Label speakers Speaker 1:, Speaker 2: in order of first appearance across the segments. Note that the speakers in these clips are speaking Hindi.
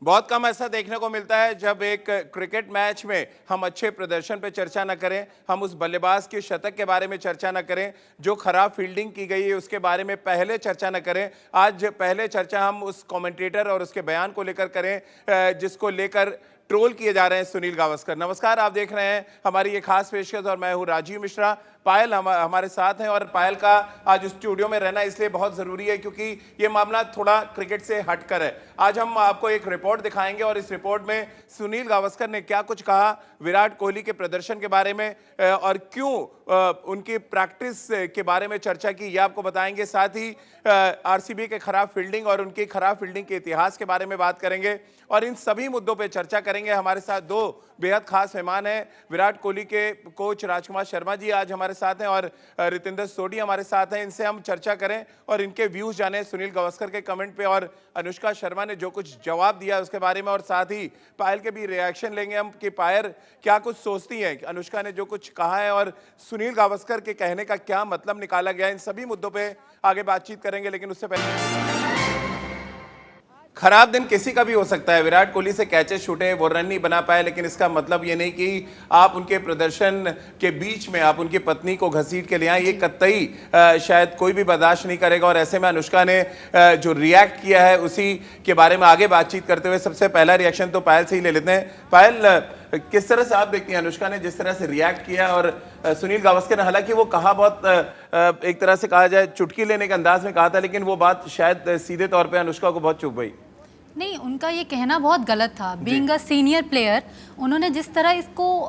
Speaker 1: बहुत कम ऐसा देखने को मिलता है जब एक क्रिकेट मैच में हम अच्छे प्रदर्शन पे चर्चा न करें, हम उस बल्लेबाज के शतक के बारे में चर्चा न करें, जो खराब फील्डिंग की गई है उसके बारे में पहले चर्चा न करें। आज पहले चर्चा हम उस कमेंटेटर और उसके बयान को लेकर करें जिसको लेकर ट्रोल किए जा रहे हैं सुनील गावस्कर। नमस्कार, आप देख रहे हैं हमारी ये खास पेशकश और मैं हूं राजीव मिश्रा। पायल हमारे साथ हैं और पायल का आज स्टूडियो में रहना इसलिए बहुत ज़रूरी है क्योंकि ये मामला थोड़ा क्रिकेट से हटकर है। आज हम आपको एक रिपोर्ट दिखाएंगे और इस रिपोर्ट में सुनील गावस्कर ने क्या कुछ कहा विराट कोहली के प्रदर्शन के बारे में और क्यों उनकी प्रैक्टिस के बारे में चर्चा की, ये आपको बताएंगे। साथ ही आरसीबी के खराब फील्डिंग और उनकी खराब फील्डिंग के इतिहास के बारे में बात करेंगे और इन सभी मुद्दों पर चर्चा करेंगे। हमारे साथ दो बेहद खास मेहमान हैं। विराट कोहली के कोच राजकुमार शर्मा जी आज हमारे साथ हैं और रितेंद्र सोडी हमारे साथ हैं। इनसे हम चर्चा करें और इनके व्यूज जाने सुनील गावस्कर के कमेंट पे और अनुष्का शर्मा ने जो कुछ जवाब दिया उसके बारे में, और साथ ही पायल के भी रिएक्शन लेंगे हम कि पायल क्या कुछ सोचती हैं, अनुष्का ने जो कुछ कहा है और सुनील गावस्कर के कहने का क्या मतलब निकाला गया। इन सभी मुद्दों पर आगे बातचीत करेंगे, लेकिन उससे पहले खराब दिन किसी का भी हो सकता है। विराट कोहली से कैचेस छूटे, वो रन नहीं बना पाए, लेकिन इसका मतलब ये नहीं कि आप उनके प्रदर्शन के बीच में आप उनकी पत्नी को घसीट के ले आए। ये कतई शायद कोई भी बर्दाश्त नहीं करेगा। और ऐसे में अनुष्का ने जो रिएक्ट किया है उसी के बारे में आगे बातचीत करते हुए सबसे पहला रिएक्शन तो पायल से ही ले लेते हैं। पायल, किस तरह से आप देखती हैं अनुष्का ने जिस तरह से रिएक्ट किया और सुनील गावस्कर ने, हालांकि वो कहा बहुत एक तरह से कहा जाए चुटकी लेने के अंदाज में कहा था, लेकिन वो बात शायद सीधे तौर पे अनुष्का को बहुत चुभ गई।
Speaker 2: नहीं, उनका ये कहना बहुत गलत था। बीइंग अ सीनियर प्लेयर, उन्होंने जिस तरह इसको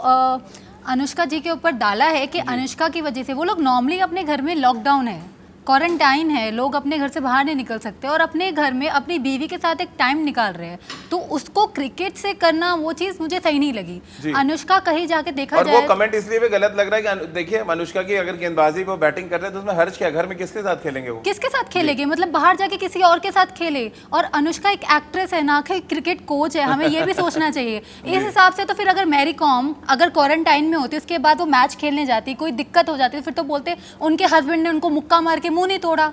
Speaker 2: अनुष्का जी के ऊपर डाला है कि अनुष्का की वजह से वो लोग नॉर्मली अपने घर में लॉकडाउन है, क्वारंटाइन है, लोग अपने घर से बाहर नहीं निकल सकते और अपने घर में अपनी बीवी के साथ एक टाइम निकाल रहे हैं, तो उसको क्रिकेट से करना वो चीज़ मुझे सही नहीं लगी। अनुष्का कहीं जाके देखा
Speaker 1: और
Speaker 2: जाए,
Speaker 1: वो कमेंट इसलिए भी गलत लग रहा है कि देखिए अनुष्का की अगर गेंदबाजी वो बैटिंग कर रहे हैं तो उसमें हर्ज क्या, घर में किसके साथ खेलेंगे, वो
Speaker 2: किसके साथ खेलेंगे, मतलब बाहर जाके किसी और के साथ खेले। और अनुष्का एक एक्ट्रेस है, ना कि क्रिकेट कोच है, हमें ये भी सोचना चाहिए। इस हिसाब से तो फिर अगर मैरी कॉम अगर क्वारंटाइन में होती, उसके बाद वो मैच खेलने जाती, कोई दिक्कत हो जाती, फिर तो बोलते उनके हस्बैंड ने उनको मुक्का मार के मुंह नहीं तोड़ा।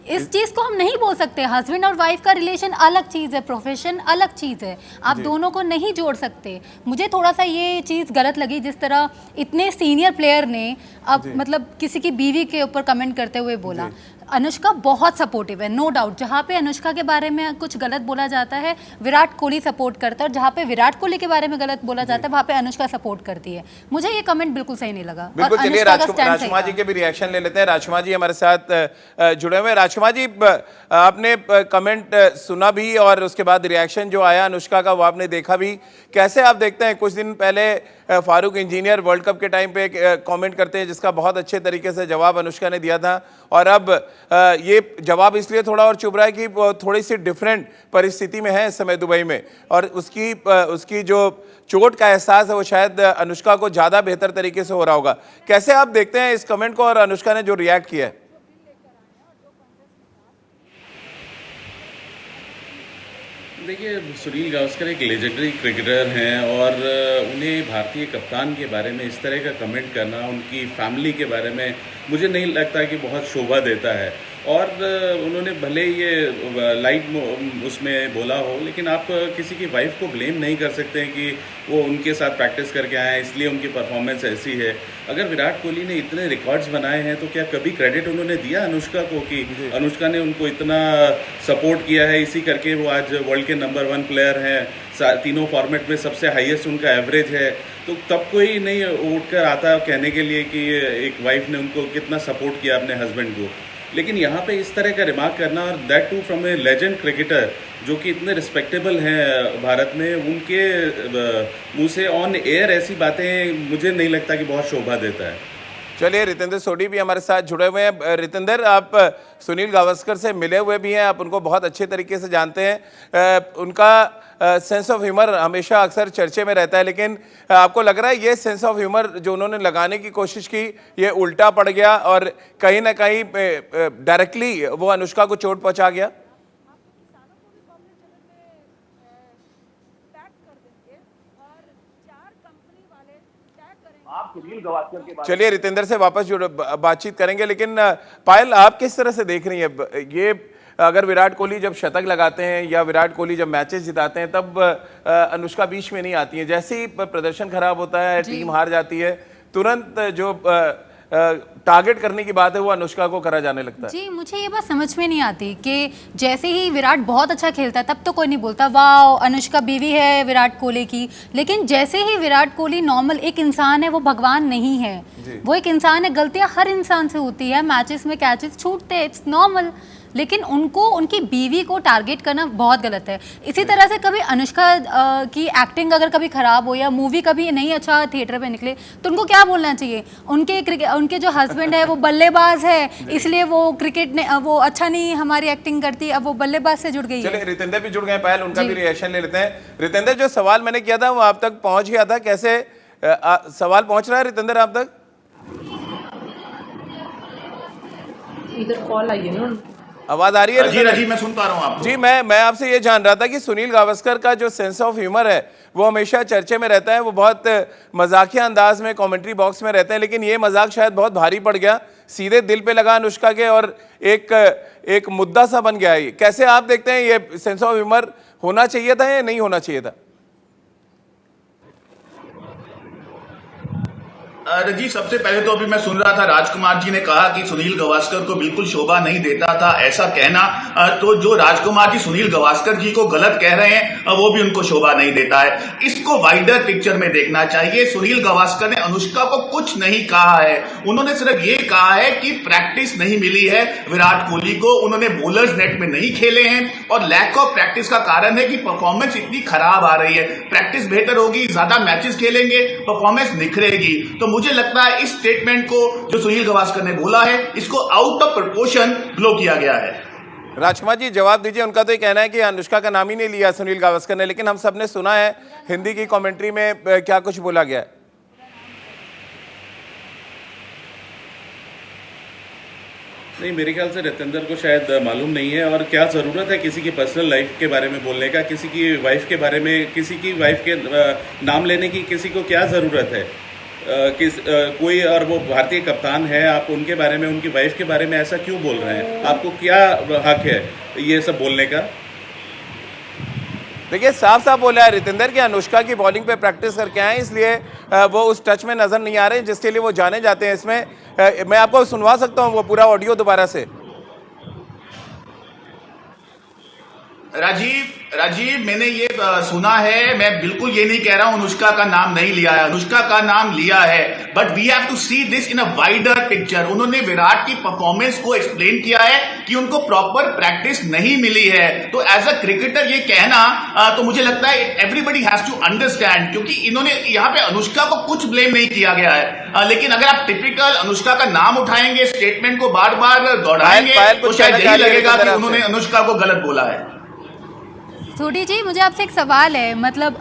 Speaker 2: इस चीज को हम नहीं बोल सकते। हस्बैंड और वाइफ का रिलेशन अलग चीज है, प्रोफेशन अलग चीज है, आप दोनों को नहीं जोड़ सकते। मुझे थोड़ा सा ये चीज गलत लगी जिस तरह इतने सीनियर प्लेयर ने अब मतलब किसी की बीवी के ऊपर कमेंट करते हुए बोला। अनुष्का बहुत सपोर्टिव है, नो डाउट। जहाँ पे अनुष्का के बारे में कुछ गलत बोला जाता है विराट कोहली सपोर्ट करता है, और जहाँ पे विराट कोहली के बारे में गलत बोला जाता है वहाँ पे अनुष्का सपोर्ट करती है। मुझे ये कमेंट बिल्कुल सही नहीं लगा।
Speaker 1: बिल्कुल, चलिए राजकुमार जी के भी रिएक्शन ले लेते हैं। राजकुमार जी हमारे साथ जुड़े हुए हैं। राजकुमार जी, आपने कमेंट सुना भी और उसके बाद रिएक्शन जो आया अनुष्का का वो आपने देखा भी, कैसे आप देखते हैं? कुछ दिन पहले फारूक इंजीनियर वर्ल्ड कप के टाइम पे कमेंट करते हैं जिसका बहुत अच्छे तरीके से जवाब अनुष्का ने दिया था, और अब ये जवाब इसलिए थोड़ा और चुभ रहा है कि थोड़ी सी डिफरेंट परिस्थिति में है इस समय दुबई में, और उसकी जो चोट का एहसास है वो शायद अनुष्का को ज़्यादा बेहतर तरीके से हो रहा होगा। कैसे आप देखते हैं इस कमेंट को और अनुष्का ने जो रिएक्ट किया है?
Speaker 3: देखिए, सुनील गावस्कर एक लेजेंडरी क्रिकेटर हैं और उन्हें भारतीय कप्तान के बारे में इस तरह का कमेंट करना, उनकी फैमिली के बारे में मुझे नहीं लगता कि बहुत शोभा देता है। और उन्होंने भले ये लाइट उसमें बोला हो, लेकिन आप किसी की वाइफ को ब्लेम नहीं कर सकते हैं कि वो उनके साथ प्रैक्टिस करके आए हैं इसलिए उनकी परफॉर्मेंस ऐसी है। अगर विराट कोहली ने इतने रिकॉर्ड्स बनाए हैं तो क्या कभी क्रेडिट उन्होंने दिया अनुष्का को कि अनुष्का ने उनको इतना सपोर्ट किया है, इसी करके वो आज वर्ल्ड के नंबर 1 प्लेयर हैं, तीनों फॉर्मेट में सबसे हाईएस्ट उनका एवरेज है। तो तब कोई नहीं उठकर आता कहने के लिए कि एक वाइफ ने उनको कितना सपोर्ट किया अपने हस्बैंड को। लेकिन यहाँ पे इस तरह का रिमार्क करना, और that too from a legend cricketer जो कि इतने रिस्पेक्टेबल हैं भारत में, उनके मुंह से ऑन एयर ऐसी बातें मुझे नहीं लगता कि बहुत शोभा देता है।
Speaker 1: चलिए, रितेंद्र सोडी भी हमारे साथ जुड़े हुए हैं। रितेंद्र, आप सुनील गावस्कर से मिले हुए भी हैं, आप उनको बहुत अच्छे तरीके से जानते हैं। उनका सेंस ऑफ ह्यूमर हमेशा अक्सर चर्चे में रहता है, लेकिन आपको लग रहा है ये सेंस ऑफ ह्यूमर जो उन्होंने लगाने की कोशिश की ये उल्टा पड़ गया और कहीं ना कहीं डायरेक्टली वो अनुष्का को चोट पहुंचा गया? चलिए, रितेंद्र से वापस बातचीत करेंगे, लेकिन पायल, आप किस तरह से देख रही हैं ये अगर विराट कोहली जब शतक लगाते हैं या विराट कोहली जब मैचेस जिताते हैं तब अनुष्का बीच में नहीं आती है। जैसे ही प्रदर्शन खराब होता है, टीम हार जाती है, तुरंत जो टारगेट करने की बात है वो अनुष्का को करा जाने लगता है।
Speaker 2: जी, मुझे ये बात समझ में नहीं आती कि जैसे ही विराट बहुत अच्छा खेलता है तब तो कोई नहीं बोलता वाह अनुष्का बीवी है विराट कोहली की, लेकिन जैसे ही विराट कोहली नॉर्मल एक इंसान है, वो भगवान नहीं है, वो एक इंसान है, गलतियां हर इंसान से होती है, मैचेस में कैचेस छूटते हैं, इट्स नॉर्मल, लेकिन उनको उनकी बीवी को टारगेट करना बहुत गलत है। इसी तरह से कभी अनुष्का की एक्टिंग अगर कभी खराब हो या मूवी कभी नहीं अच्छा थिएटर पे निकले तो उनको क्या बोलना चाहिए, उनके जो हस्बैंड है वो बल्लेबाज है इसलिए वो क्रिकेट ने वो अच्छा नहीं हमारी एक्टिंग करती, अब वो बल्लेबाज से जुड़ गई है।
Speaker 1: चलिए रितेंद्र भी जुड़ गए, पहले उनका भी रिएक्शन ले लेते हैं। रितेंद्र, जो सवाल मैंने किया था वो आप तक पहुंच गया था, कैसे सवाल पहुंच रहा है रितेंद्र आप तक?
Speaker 4: इधर कॉल आई है ना,
Speaker 1: आवाज आ रही है?
Speaker 5: जी मैं सुन पा रहा हूँ आपको।
Speaker 1: जी, मैं आपसे ये जान रहा था कि सुनील गावस्कर का जो सेंस ऑफ ह्यूमर है वो हमेशा चर्चे में रहता है, वो बहुत मजाकिया अंदाज में कमेंट्री बॉक्स में रहते हैं, लेकिन ये मजाक शायद बहुत भारी पड़ गया, सीधे दिल पे लगा अनुष्का के और एक मुद्दा सा बन गया है। कैसे आप देखते हैं, ये सेंस ऑफ ह्यूमर होना चाहिए था या नहीं होना चाहिए था?
Speaker 5: जी, सबसे पहले तो अभी मैं सुन रहा था राजकुमार जी ने कहा कि सुनील गावस्कर को बिल्कुल शोभा नहीं देता था, ऐसा कहना, तो जो राजकुमार जी सुनील गावस्कर जी को गलत कह रहे हैं वो भी उनको शोभा नहीं देता है। इसको वाइडर पिक्चर में देखना चाहिए। सुनील गावस्कर ने अनुष्का को कुछ नहीं कहा है, उन्होंने सिर्फ ये कहा है कि प्रैक्टिस नहीं मिली है विराट कोहली को, उन्होंने बॉलर्स नेट में नहीं खेले हैं और लैक ऑफ प्रैक्टिस का कारण है कि परफॉर्मेंस इतनी खराब आ रही है। प्रैक्टिस बेहतर होगी, ज्यादा मैचेस खेलेंगे, परफॉर्मेंस निखरेगी। तो मुझे लगता है इस स्टेटमेंट को जो सुनील गावस्कर ने बोला है इसको आउट ऑफ प्रोपोर्शन ब्लो किया गया है।
Speaker 1: राजकुमार जी जवाब दीजिए। उनका तो ये कहना है कि अनुष्का का नाम ही नहीं लिया सुनील गावस्कर ने, लेकिन हम सब ने सुना है हिंदी की कमेंट्री में क्या कुछ बोला गया है।
Speaker 3: नहीं, मेरे ख्याल से रितेंद्र को शायद मालूम नहीं है, और क्या ज़रूरत है किसी की पर्सनल लाइफ के बारे में बोलने का, किसी की वाइफ के बारे में, किसी की वाइफ के नाम लेने की किसी को क्या ज़रूरत है? कोई और वो भारतीय कप्तान है, आप उनके बारे में, उनकी वाइफ के बारे में ऐसा क्यों बोल रहे हैं? आपको क्या हक है ये सब बोलने का?
Speaker 1: देखिए, साफ साफ बोला है रितेंद्र कि अनुष्का की बॉलिंग पे प्रैक्टिस करके आए, इसलिए वो उस टच में नजर नहीं आ रहे जिसके लिए वो जाने जाते हैं। इसमें मैं आपको सुनवा सकता हूँ वो पूरा ऑडियो दोबारा से।
Speaker 5: राजीव, मैंने ये सुना है, मैं बिल्कुल ये नहीं कह रहा हूं अनुष्का का नाम नहीं लिया है, अनुष्का का नाम लिया है, but we have to see this in a wider picture. उन्होंने विराट की परफॉर्मेंस को एक्सप्लेन किया है कि उनको प्रॉपर प्रैक्टिस नहीं मिली है। तो एज अ क्रिकेटर ये कहना तो मुझे लगता है एवरीबडी हैज टू अंडरस्टैंड, क्योंकि इन्होंने यहाँ पे अनुष्का को कुछ ब्लेम नहीं किया गया है, लेकिन अगर आप टिपिकल अनुष्का का नाम उठाएंगे, स्टेटमेंट को बार बार दोहराएंगे तो शायद यही लगेगा कि उन्होंने अनुष्का को गलत बोला है।
Speaker 2: सोडी जी, मुझे आपसे एक सवाल है, मतलब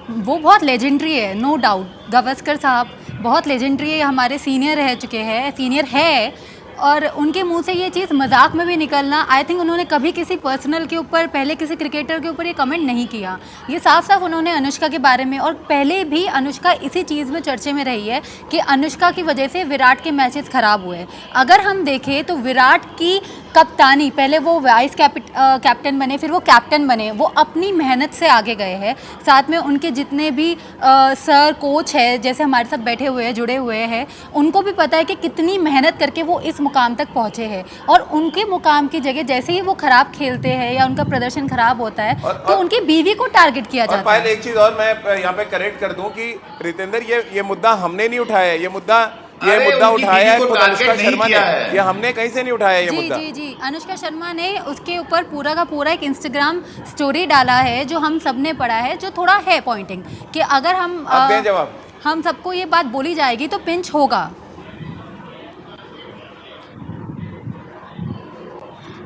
Speaker 2: वो बहुत लेजेंडरी है, नो डाउट, गावस्कर साहब बहुत लेजेंडरी है, हमारे सीनियर रह चुके हैं, सीनियर है, और उनके मुंह से ये चीज़ मजाक में भी निकलना, आई थिंक उन्होंने कभी किसी पर्सनल के ऊपर, पहले किसी क्रिकेटर के ऊपर ये कमेंट नहीं किया। ये साफ साफ उन्होंने अनुष्का के बारे में, और पहले भी अनुष्का इसी चीज़ में चर्चे में रही है कि अनुष्का की वजह से विराट के मैचेस ख़राब हुए। अगर हम देखें तो विराट की कप्तानी, पहले वो वाइस कैप्टन बने, फिर वो कैप्टन बने, वो अपनी मेहनत से आगे गए हैं। साथ में उनके जितने भी सर कोच है, जैसे हमारे साथ बैठे हुए हैं, जुड़े हुए हैं, उनको भी पता है कि कितनी मेहनत करके वो इस मुकाम तक पहुंचे हैं, और उनके मुकाम की जगह जैसे ही वो खराब खेलते हैं या उनका प्रदर्शन खराब होता है तो उनकी बीवी को टारगेट किया जाता है।
Speaker 1: एक चीज और मैं यहाँ पे करेक्ट कर दूं कि रितेंद्र, ये मुद्दा हमने नहीं उठाया, ये मुद्दा उठाया है खुद अनुष्का शर्मा ने, ये हमने कहीं से नहीं उठाया ये मुद्दा।
Speaker 2: जी, अनुष्का शर्मा ने उसके ऊपर पूरा का पूरा एक इंस्टाग्राम स्टोरी डाला है जो हम सब ने पढ़ा है, जो थोड़ा है पॉइंटिंग कि अगर हम सबको ये बात बोली जाएगी तो पिंच होगा।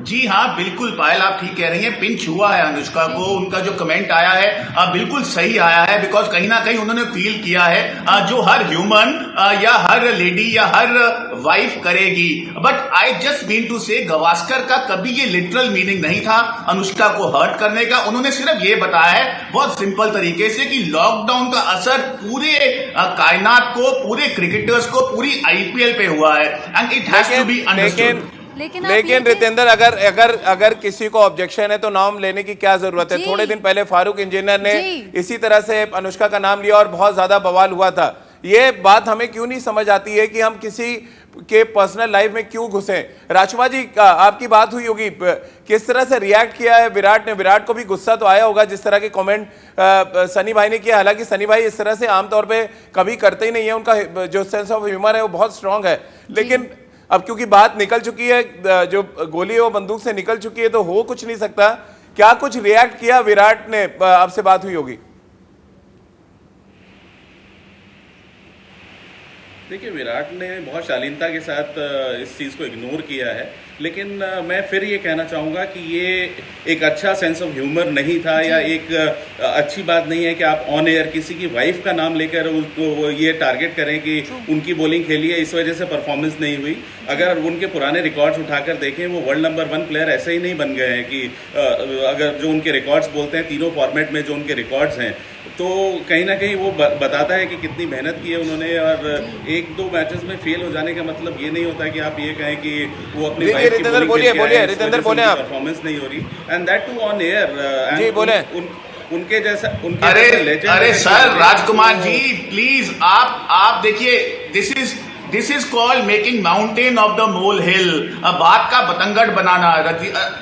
Speaker 5: जी हाँ, बिल्कुल पायल, आप ठीक कह रही हैं, पिंच हुआ है अनुष्का को। उनका जो कमेंट आया है बिल्कुल सही आया है, बिकॉज कहीं ना कहीं उन्होंने फील किया है जो हर ह्यूमन या हर लेडी या हर वाइफ करेगी। But I just mean to say Gavaskar का कभी ये लिटरल मीनिंग नहीं था अनुष्का को हर्ट करने का। उन्होंने सिर्फ ये बताया है बहुत सिंपल तरीके से कि लॉकडाउन का असर पूरे कायनात को, पूरे क्रिकेटर्स को, पूरी आईपीएल पे हुआ है, and it has to be understood.
Speaker 2: लेकिन आप
Speaker 1: लेकिन
Speaker 2: ये
Speaker 1: रितेंद्र, अगर किसी को ऑब्जेक्शन है तो नाम लेने की क्या जरूरत है?
Speaker 2: जी।
Speaker 1: थोड़े दिन पहले फारूक इंजीनियर ने
Speaker 2: जी।
Speaker 1: इसी तरह से अनुष्का का नाम लिया और बहुत ज्यादा बवाल हुआ था। ये बात हमें क्यों नहीं समझ आती है कि हम किसी के पर्सनल लाइफ में क्यों घुसे? राजकुमार जी, आपकी बात हुई होगी, किस तरह से रिएक्ट किया है विराट ने? विराट को भी गुस्सा तो आया होगा जिस तरह के कमेंट सनी भाई ने किया। हालांकि सनी भाई इस तरह से आमतौर पे कभी करते ही नहीं है, उनका जो सेंस ऑफ ह्यूमर है वो बहुत स्ट्रांग है। लेकिन अब क्योंकि बात निकल चुकी है, जो गोली है वो बंदूक से निकल चुकी है, तो हो कुछ नहीं सकता। क्या कुछ रिएक्ट किया विराट ने? आपसे बात हुई होगी।
Speaker 3: देखिए, विराट ने बहुत शालीनता के साथ इस चीज़ को इग्नोर किया है, लेकिन मैं फिर ये कहना चाहूँगा कि ये एक अच्छा सेंस ऑफ ह्यूमर नहीं था, या एक अच्छी बात नहीं है कि आप ऑन एयर किसी की वाइफ का नाम लेकर उसको ये टारगेट करें कि उनकी बॉलिंग खेली है, इस वजह से परफॉर्मेंस नहीं हुई। अगर उनके पुराने रिकॉर्ड्स उठाकर देखें, वो वर्ल्ड नंबर 1 प्लेयर ऐसे ही नहीं बन गए हैं कि अगर जो उनके रिकॉर्ड्स बोलते हैं, तीनों फॉर्मेट में जो उनके रिकॉर्ड्स हैं, तो कहीं ना कहीं वो बताता है कि कितनी मेहनत की है उन्होंने। और 1-2 मैचेस में फेल हो जाने का मतलब ये नहीं होता कि आप ये कहें कि वो अपनी
Speaker 1: रितेंद्र बोलिए, रितेंद्र बोले, आप
Speaker 3: परफॉर्मेंस नहीं हो रही, and that too on air.
Speaker 1: जी बोले।
Speaker 3: उनके जैसा
Speaker 5: अरे सर, राजकुमार जी प्लीज, आप देखिए, this is called making mountain of the mole hill. बात का बतंगड़ बनाना।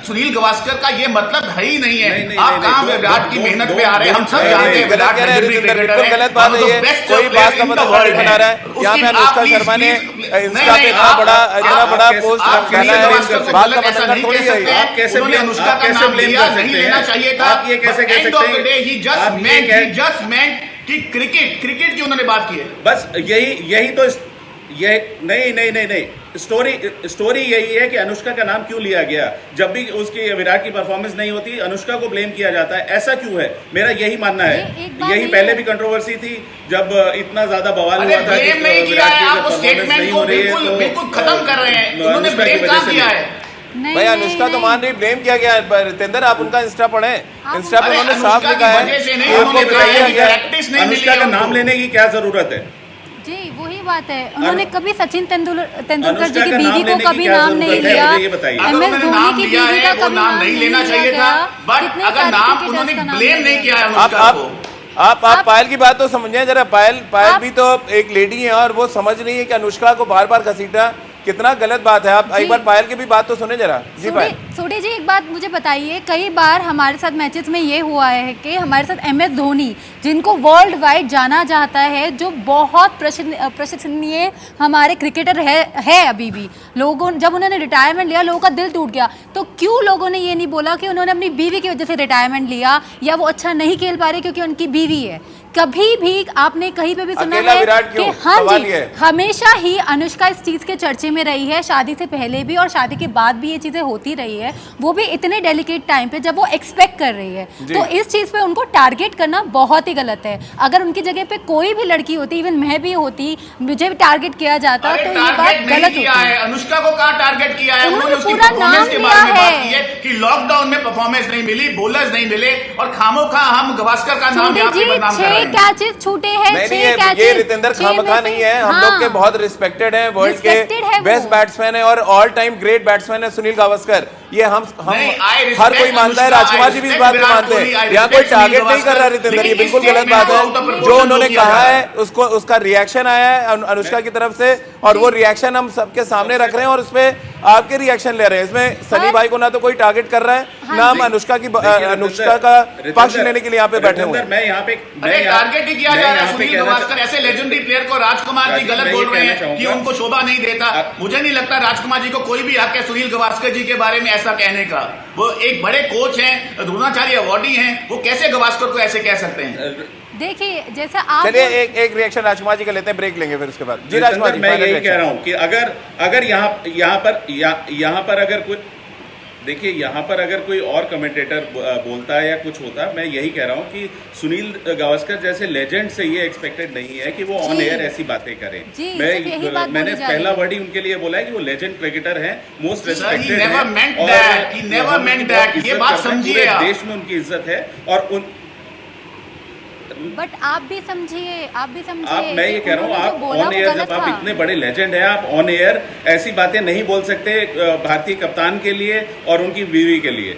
Speaker 5: सुनील गावस्कर का ये मतलब है ही नहीं है। आप कहाँ विराट की मेहनत पे आ रहे हैं? हम सब जानते हैं विराट
Speaker 1: बिल्कुल गलत बात है ये, कोई बात का बतंगड़ नहीं बना रहा है। यहाँ पे अनुष्का शर्मा ने इंस्टा पे इतना बड़ा पोस्ट डाला है, बात का बतंगड़ थोड़ी है।
Speaker 3: आप कैसे
Speaker 5: अनुष्का का नाम लिया नहीं लेना चाहिए था।
Speaker 3: आप ये कैसे कह सकते हैं?
Speaker 5: ही जस्ट मेंट कि क्रिकेट की उन्होंने बात की है।
Speaker 3: बस यही तो नहीं, स्टोरी यही है कि अनुष्का का नाम क्यों लिया गया। जब भी उसकी विराट की परफॉर्मेंस नहीं होती, अनुष्का को ब्लेम किया जाता है। ऐसा क्यों है? मेरा यही मानना है। यही पहले भी कंट्रोवर्सी थी, जब इतना ज्यादा बवाल हुआ था कि विराट की परफॉर्मेंस नहीं हो रही है, तो
Speaker 5: बिल्कुल खत्म कर रहे हैं। उन्होंने ब्लेम कहाँ किया है?
Speaker 1: भाई अनुष्का तो मान रही, ब्लेम किया गया है। रितेंद्र, आप उनका इंस्टा पढ़े, इंस्टा पे उन्होंने साफ लिखा है।
Speaker 3: अनुष्का का नाम लेने की क्या जरूरत है?
Speaker 2: जी वही बात है, उन्होंने कभी सचिन तेंदुलकर जी की बीवी को कभी नाम नहीं लिया, MS धोनी की बीवी का कभी नाम नहीं लेना चाहिए था।
Speaker 5: बट अगर नाम उन्होंने ब्लेम नहीं किया है अनुष्का को।
Speaker 1: आप पायल की बात तो समझिए जरा। पायल भी तो एक लेडी है और वो समझ रही है कि अनुष्का को बार बार घसीटा कितना गलत बात है। आप एक बार पायल की भी बात तो सुने जरा। जी पायल।
Speaker 2: सोडी जी, एक बात मुझे बताइए, कई बार हमारे साथ मैचेस में ये हुआ है कि हमारे साथ MS धोनी, जिनको वर्ल्ड वाइड जाना जाता है, जो बहुत प्रशंसनीय हमारे क्रिकेटर है अभी भी, लोगों जब उन्होंने रिटायरमेंट लिया लोगों का दिल टूट गया। तो क्यों लोगों ने ये नहीं बोला कि उन्होंने अपनी बीवी की वजह से रिटायरमेंट लिया, या वो अच्छा नहीं खेल पा रहे क्योंकि उनकी बीवी है? कभी भी आपने कहीं पे भी सुना है कि हाँ जी, हमेशा ही अनुष्का इस चीज के चर्चे में रही है, शादी से पहले भी और शादी के बाद भी ये चीजें होती रही है, वो भी इतने डेलिकेट टाइम पे जब वो एक्सपेक्ट कर रही है। तो इस चीज पे उनको टारगेट करना बहुत ही गलत है। अगर उनकी जगह पे कोई भी लड़की होती, इवन मैं भी होती, मुझे भी टारगेट किया जाता तो ये बात गलत होती है।
Speaker 5: अनुष्का को कहाँ टारगेट किया है?
Speaker 2: उन्होंने पूरा नाम लिया है
Speaker 5: कि लॉकडाउन में परफॉर्मेंस नहीं मिली, बोलर्स नहीं मिले, और खामोखा हम गावस्कर का नाम यहाँ पे बदनाम कर रहे हैं।
Speaker 2: कैचेस छूटे हैं,
Speaker 1: नहीं, ये रितेंद्र खामखा नहीं है। हम लोग के बहुत रिस्पेक्टेड हैं, वर्ल्ड के बेस्ट बैट्समैन है और ऑल टाइम ग्रेट बैट्समैन है सुनील गावस्कर। ये हम हर कोई मानता है, राजकुमार जी भी इस बात को मानते हैं। यहाँ कोई टारगेट नहीं कर रहा रितेंद्र, ये बिल्कुल गलत बात है। जो उन्होंने कहा है उसका रिएक्शन आया है अनुष्का की तरफ से, और वो रिएक्शन हम सबके सामने रख रहे हैं और उसपे आपके रिएक्शन ले रहे हैं। इसमें सनी भाई को ना तो कोई टारगेट कर रहा है, ना हम अनुष्का का पक्ष लेने के लिए यहाँ पे बैठे हुए हैं।
Speaker 5: मैं यहाँ पे टारगेट ही किया जा रहा है। सुनील गावस्कर ऐसे लेजेंडरी प्लेयर को राजकुमार जी गलत बोल रहे हैं कि उनको शोभा नहीं देता। मुझे नहीं लगता राजकुमार जी को कोई भी हक है सुनील गावस्कर जी के बारे में ऐसा कहने का। वो एक बड़े कोच हैं, द्रोणाचार्य अवार्डी हैं, वो कैसे गावस्कर को ऐसे कह सकते हैं?
Speaker 2: देखिए जैसा आप
Speaker 1: चलिए एक रिएक्शन राजकुमार जी का लेते हैं, ब्रेक लेंगे फिर उसके बाद। जी राजकुमार जी,
Speaker 3: मैं यही कह रहा हूँ कि अगर यहाँ पर अगर कुछ देखिए, यहाँ पर अगर कोई और कमेंटेटर बोलता है या कुछ होता, मैं यही कह रहा हूँ कि सुनील गावस्कर जैसे लेजेंड से ये एक्सपेक्टेड नहीं है कि वो ऑन एयर ऐसी बातें करें। मैंने पहला वर्ड ही उनके लिए बोला है कि वो लेजेंड क्रिकेटर हैं, मोस्ट रेस्पेक्टेड हैं, और
Speaker 5: ये बात समझिए,
Speaker 3: देश में उनकी इज्जत है। और
Speaker 2: बट आप भी समझिए
Speaker 3: मैं ये कह रहा हूँ, आप ऑन एयर, जब आप इतने बड़े लेजेंड हैं, आप ऑन एयर ऐसी बातें नहीं बोल सकते भारतीय कप्तान के लिए और उनकी बीवी के लिए।